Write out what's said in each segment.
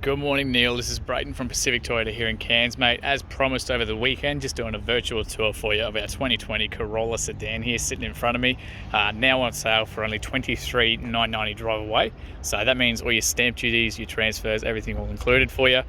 Good morning, Neil. This is Brayton from Pacific Toyota here in Cairns, mate. As promised over the weekend, just doing a virtual tour for you of our 2020 Corolla Sedan here sitting in front of me. Now on sale for only $23,990 drive away. So that means all your stamp duties, your transfers, everything all included for you.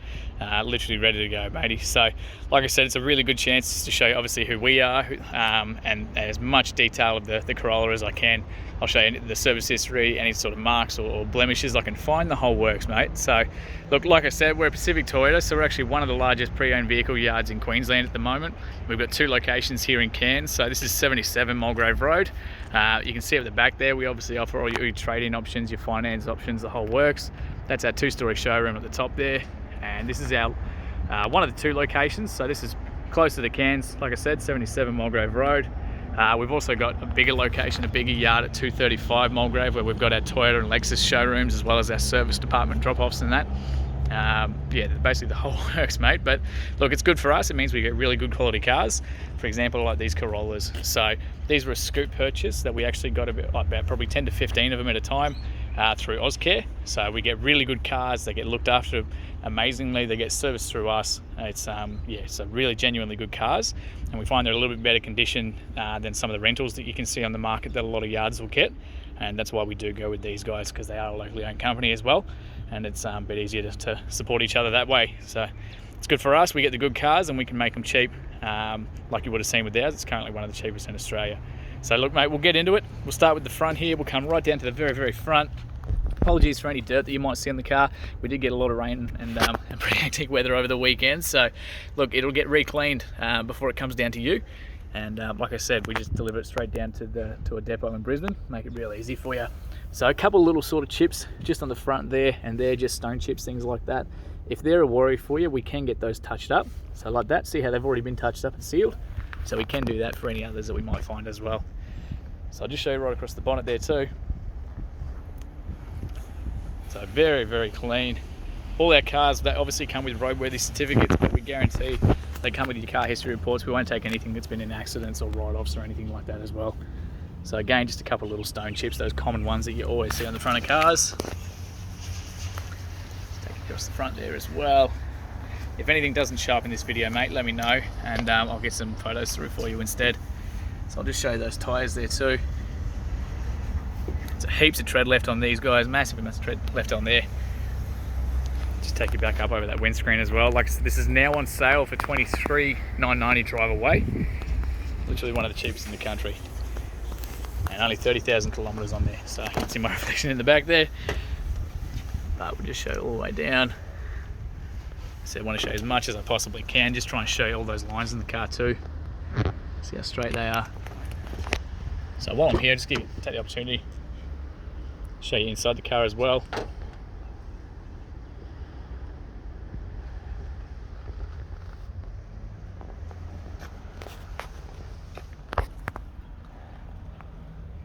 Literally ready to go, matey. So like I said, it's a really good chance to show you obviously who we are and as much detail of the Corolla as I can. I'll show you the service history, any sort of marks or blemishes I can find, the whole works, mate. So look, like I said, we're Pacific Toyota, so we're actually one of the largest pre-owned vehicle yards in Queensland at the moment. We've got two locations here in Cairns. So this is 77 Mulgrave Road. You can see at the back there, we obviously offer all your trade-in options, your finance options, the whole works. That's our two-story showroom at the top there. And this is our one of the two locations. So this is closer to Cairns, like I said, 77 Mulgrave Road. We've also got a bigger location, a bigger yard at 235 Mulgrave, where we've got our Toyota and Lexus showrooms, as well as our service department drop-offs and that. Yeah, basically the whole works, mate. But look, it's good for us. It means we get really good quality cars. For example, like these Corollas. So these were a scoop purchase that we actually got about probably 10 to 15 of them at a time through Auscare. So we get really good cars. They get looked after amazingly. They get serviced through us. It's yeah, so really genuinely good cars, and we find they're a little bit better condition than some of the rentals that you can see on the market that a lot of yards will get. And that's why we do go with these guys, because they are a locally owned company as well, and it's a bit easier to support each other that way. So it's good for us. We get the good cars and we can make them cheap, like you would have seen with ours. It's currently one of the cheapest in Australia. So look, mate, we'll get into it. We'll start with the front here. We'll come right down to the very front. Apologies for any dirt that you might see on the car. We did get a lot of rain and pretty hectic weather over the weekend. So look, it'll get re-cleaned before it comes down to you. And like I said, we just deliver it straight down to a depot in Brisbane, make it real easy for you. So a couple of little sort of chips just on the front there, and they're just stone chips, things like that. If they're a worry for you, we can get those touched up. So like that, see how they've already been touched up and sealed? So we can do that for any others that we might find as well. So I'll just show you right across the bonnet there too. So very clean. All our cars, they obviously come with roadworthy certificates, but we guarantee they come with your car history reports. We won't take anything that's been in accidents or write-offs or anything like that as well. So again, just a couple of little stone chips, those common ones that you always see on the front of cars. Take it across the front there as well. If anything doesn't show up in this video, mate, let me know, and I'll get some photos through for you instead. So I'll just show you those tyres there too. So heaps of tread left on these guys, massive amounts of tread left on there. Just take you back up over that windscreen as well. Like, this is now on sale for $23,990 drive away. Literally one of the cheapest in the country. And only 30,000 kilometers on there. So you can see my reflection in the back there. But we'll just show it all the way down. So I want to show you as much as I possibly can. Just try and show you all those lines in the car too. See how straight they are. So while I'm here, just take the opportunity to show you inside the car as well.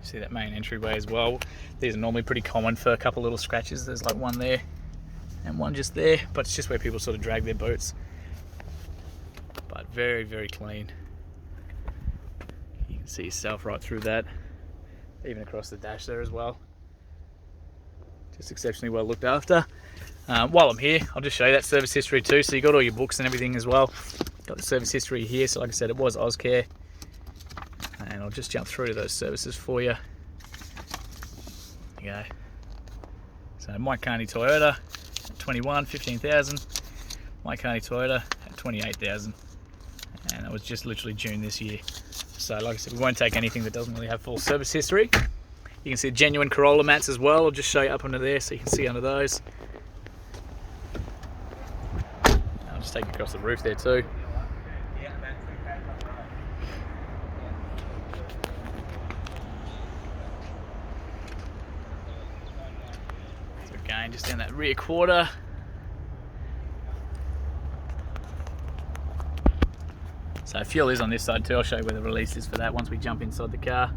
See that main entryway as well. These are normally pretty common for a couple of little scratches. There's like one there and one just there, but it's just where people sort of drag their boots. But very clean. You can see yourself right through that, even across the dash there as well. Just exceptionally well looked after. While I'm here, I'll just show you that service history too. So you got all your books and everything as well. Got the service history here. So like I said, it was Auscare. And I'll just jump through to those services for you. There you go. So Mike Carney Toyota at 21, 15,000. Mike Carney Toyota at 28,000. And that was just literally June this year. So like I said, we won't take anything that doesn't really have full service history. You can see genuine Corolla mats as well. I'll just show you up under there so you can see under those. I'll just take you across the roof there too. Again, just down that rear quarter. So fuel is on this side too. I'll show you where the release is for that once we jump inside the car.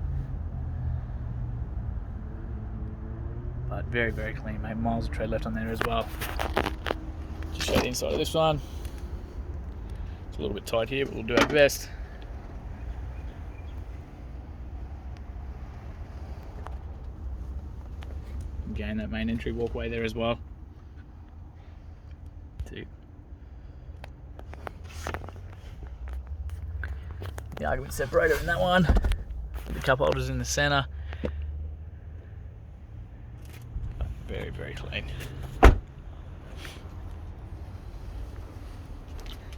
But very clean, mate. Miles of tread left on there as well. Just show you the inside of this one. It's a little bit tight here, but we'll do our best. Again, that main entry walkway there as well. teeth. The argument separator in that one. The cup holders in the center. Very, very clean.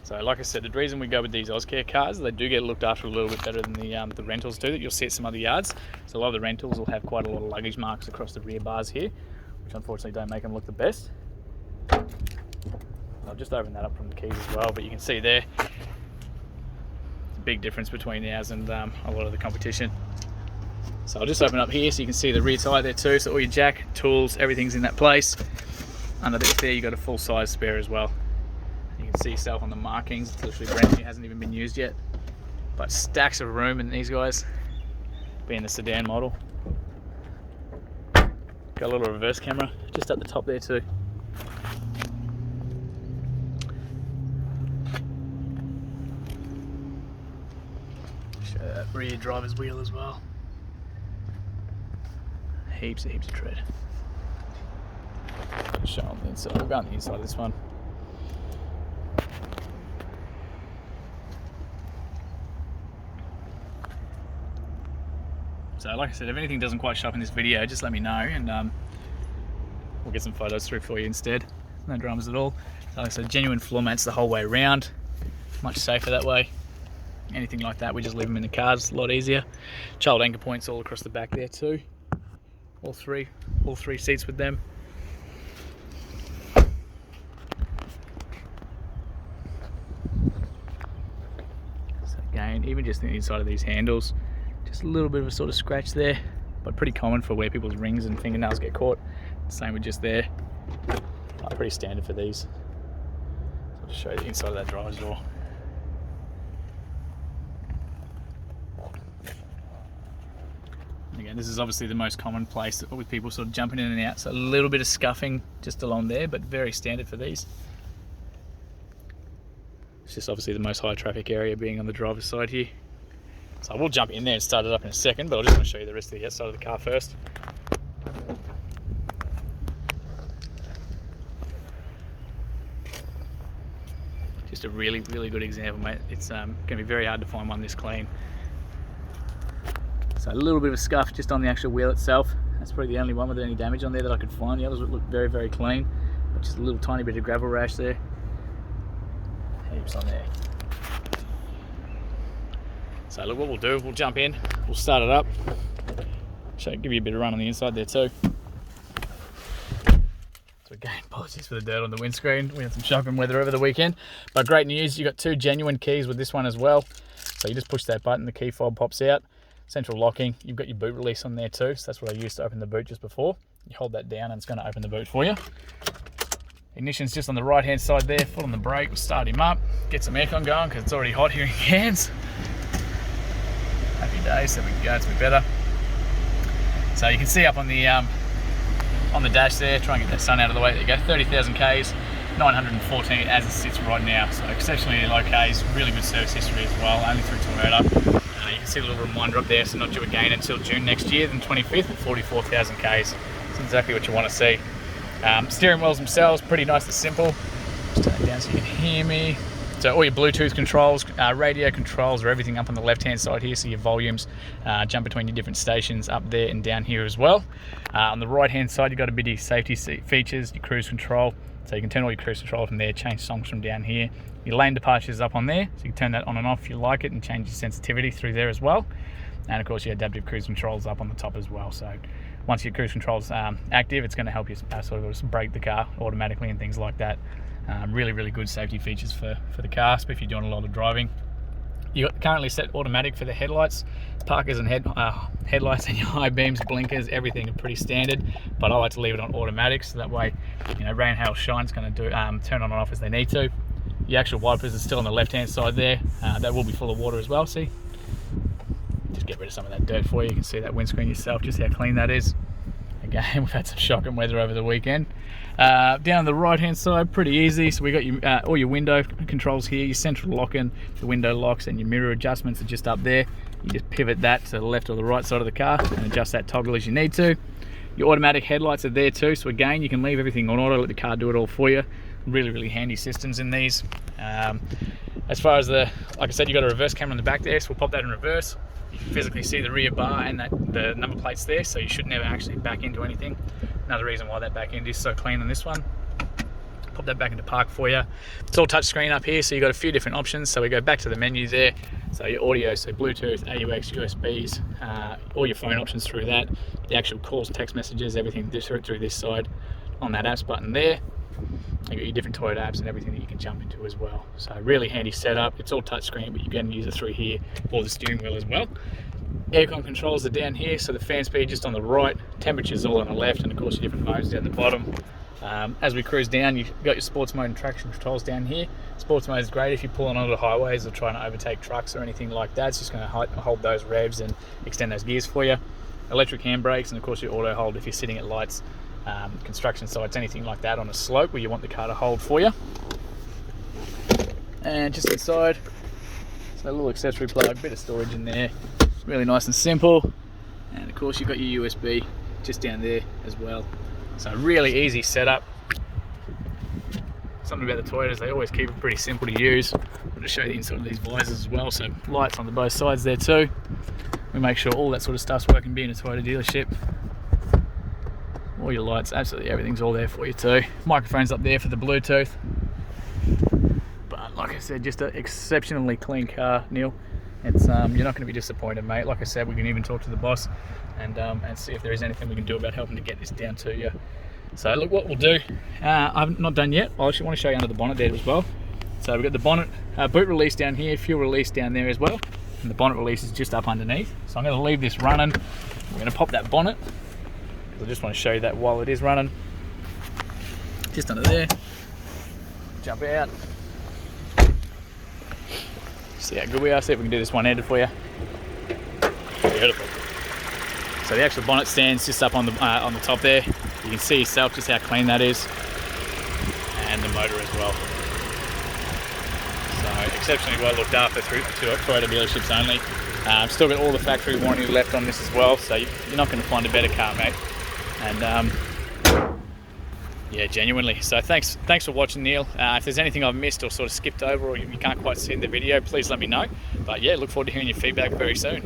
So like I said, the reason we go with these Ozcare cars, they do get looked after a little bit better than the rentals do that you'll see at some other yards. So a lot of the rentals will have quite a lot of luggage marks across the rear bars here, which unfortunately don't make them look the best. I'll just open that up from the keys as well, but you can see there, it's a big difference between ours and a lot of the competition. So I'll just open up here so you can see the rear tyre there too. So all your jack, tools, everything's in that place. Underneath there, you've got a full size spare as well. You can see yourself on the markings, it's literally brand new, it hasn't even been used yet. But stacks of room in these guys, being the sedan model. Got a little reverse camera just up the top there too. Show that rear driver's wheel as well. Heaps of tread. Show on the inside. We'll go on the inside of this one. So like I said, if anything doesn't quite show up in this video, just let me know and we'll get some photos through for you instead. No dramas at all. So like I said, genuine floor mats the whole way around. Much safer that way. Anything like that, we just leave them in the cars, a lot easier. Child anchor points all across the back there too. All three seats with them. So again, even just the inside of these handles, just a little bit of a sort of scratch there, but pretty common for where people's rings and fingernails get caught. Same with just there. Pretty standard for these. So I'll just show you the inside of that driver's door. Again, this is obviously the most common place with people sort of jumping in and out, so a little bit of scuffing just along there, but very standard for these. It's just obviously the most high traffic area being on the driver's side here. So I will jump in there and start it up in a second, but I just want to show you the rest of the outside of the car first. Just a really, really good example, mate. It's going to be very hard to find one this clean. So a little bit of a scuff just on the actual wheel itself. That's probably the only one with any damage on there that I could find. The others would look very, very clean, but just a little tiny bit of gravel rash there. Heaps on there. So look, what we'll do, we'll jump in, we'll start it up. Give you a bit of run on the inside there too. So again, apologies for the dirt on the windscreen. We had some shocking weather over the weekend, but great news, you got two genuine keys with this one as well. So you just push that button, the key fob pops out. Central locking, you've got your boot release on there too, so that's what I used to open the boot just before. You hold that down and it's going to open the boot for you. Ignition's just on the right hand side there, foot on the brake, we'll start him up, get some aircon going because it's already hot here in Cairns. Happy days, there we go, it's a bit better. So you can see up on the dash there, try and get that sun out of the way, there you go, 30,000 Ks, 914 as it sits right now, so exceptionally low Ks, really good service history as well, only through Toyota. You can see a little reminder up there, so not due again until June next year, then 25th at 44,000 Ks. That's exactly what you want to see. Steering wheels themselves, pretty nice and simple. Just turn it down so you can hear me. So all your Bluetooth controls, radio controls are everything up on the left-hand side here, so your volumes jump between your different stations up there and down here as well. On the right-hand side, you've got a bit of your safety features, your cruise control. So you can turn all your cruise control from there, change songs from down here. Your lane departure is up on there, so you can turn that on and off if you like it and change your sensitivity through there as well. And of course your adaptive cruise controls up on the top as well. So once your cruise control's active, it's going to help you sort of brake the car automatically and things like that. Really, really good safety features for the car, especially if you're doing a lot of driving. You got currently set automatic for the headlights, parkers and headlights, and your high beams, blinkers, everything are pretty standard. But I like to leave it on automatic, so that way, you know, rain, hail, shine, it's going to do turn on and off as they need to. The actual wipers are still on the left-hand side there. That will be full of water as well. See, just get rid of some of that dirt for you. You can see that windscreen yourself, just how clean that is. Again, we've had some shocking weather over the weekend. Down the right hand side, pretty easy. So we got your all your window controls here, your central locking, the window locks, and your mirror adjustments are just up there. You just pivot that to the left or the right side of the car and adjust that toggle as you need to. Your automatic headlights are there too, so again, you can leave everything on auto, let the car do it all for you. Really handy systems in these. As far as like I said, you got a reverse camera on the back there, so we'll pop that in reverse. You can physically see the rear bar and the number plates there, so you should never actually back into anything. Another reason why that back end is so clean on this one. Pop that back into park for you. It's all touch screen up here, so you've got a few different options. So we go back to the menu there. So your audio, so Bluetooth, AUX, USBs, all your phone options through that. The actual calls, text messages, everything through this side on that apps button there. You got your different Toyota apps and everything that you can jump into as well. So really handy setup. It's all touch screen, but you can use it through here or the steering wheel as well. Aircon controls are down here, so the fan speed just on the right, temperatures all on the left, and of course your different modes down the bottom. As we cruise down, you've got your sports mode and traction controls down here. Sports mode is great if you're pulling onto the highways or trying to overtake trucks or anything like that. It's just going to hold those revs and extend those gears for you. Electric handbrakes, and of course your auto hold if you're sitting at lights, construction sites, anything like that on a slope where you want the car to hold for you. And just inside, so a little accessory plug, bit of storage in there. Really nice and simple. And of course you've got your USB just down there as well. So really easy setup. Something about the Toyotas, they always keep it pretty simple to use. I'll just show you the inside of these visors as well. So lights on both sides there too. We make sure all that sort of stuff's working being a Toyota dealership. All your lights, absolutely everything's all there for you too. Microphone's up there for the Bluetooth. But like I said, just an exceptionally clean car, Neil. It's you're not going to be disappointed, mate. Like I said, we can even talk to the boss and see if there is anything we can do about helping to get this down to you. So look, what we'll do, I'm not done yet. I actually want to show you under the bonnet there as well. So we've got the bonnet, boot release down here, fuel release down there as well, and the bonnet release is just up underneath. So I'm going to leave this running. We're going to pop that bonnet, because I just want to show you that while it is running. Just under there, jump out. See how good we are. See if we can do this one-handed for you. Beautiful. So the actual bonnet stands just up on the top there. You can see yourself just how clean that is, and the motor as well. So exceptionally well looked after through Toyota dealerships only. Still got all the factory warranty left on this as well, so you're not going to find a better car, mate. And yeah, genuinely. So thanks for watching, Neil. If there's anything I've missed or sort of skipped over or you can't quite see in the video, please let me know. But yeah, look forward to hearing your feedback very soon.